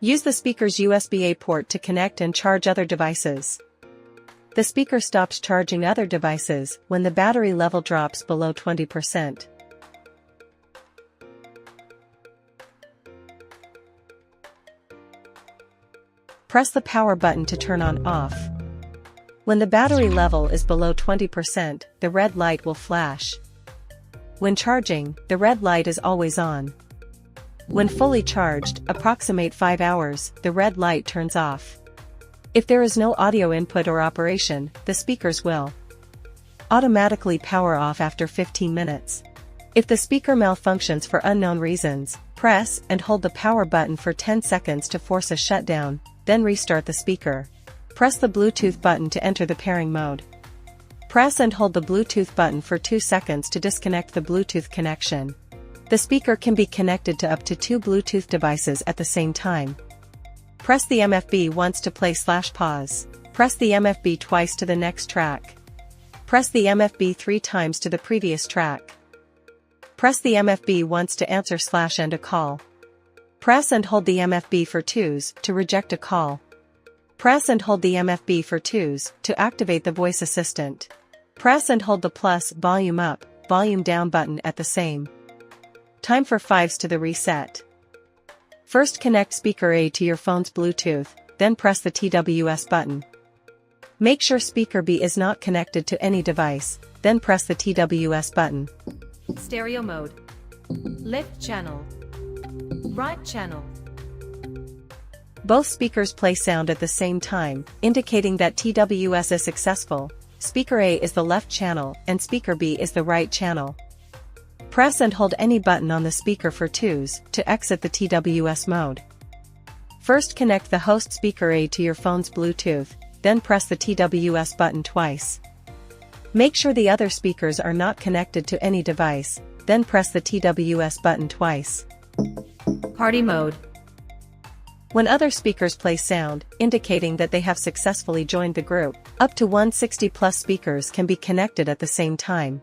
Use the speaker's USB-A port to connect and charge other devices. The speaker stops charging other devices when the battery level drops below 20%. Press the power button to turn on/off. When the battery level is below 20%, the red light will flash. When charging, the red light is always on. When fully charged, approximate 5 hours, the red light turns off. If there is no audio input or operation, the speakers will automatically power off after 15 minutes. If the speaker malfunctions for unknown reasons, press and hold the power button for 10 seconds to force a shutdown, then restart the speaker. Press the Bluetooth button to enter the pairing mode. Press and hold the Bluetooth button for 2 seconds to disconnect the Bluetooth connection. The speaker can be connected to up to 2 Bluetooth devices at the same time. Press the MFB once to play/pause. Press the MFB twice to the next track. Press the MFB 3 times to the previous track. Press the MFB once to answer/end a call. Press and hold the MFB for 2s to reject a call. Press and hold the MFB for 2s to activate the voice assistant. Press and hold the plus volume up, volume down button at the same time for 5s to the reset. First connect speaker A to your phone's Bluetooth, then press the TWS button. Make sure speaker B is not connected to any device, then press the TWS button. Stereo mode. Left channel. Right channel. Both speakers play sound at the same time, indicating that TWS is successful. Speaker A is the left channel and speaker B is the right channel. Press and hold any button on the speaker for 2s to exit the TWS mode. First connect the host speaker A to your phone's Bluetooth, then press the TWS button twice. Make sure the other speakers are not connected to any device, then press the TWS button twice. Party mode. When other speakers play sound, indicating that they have successfully joined the group, up to 160+ speakers can be connected at the same time.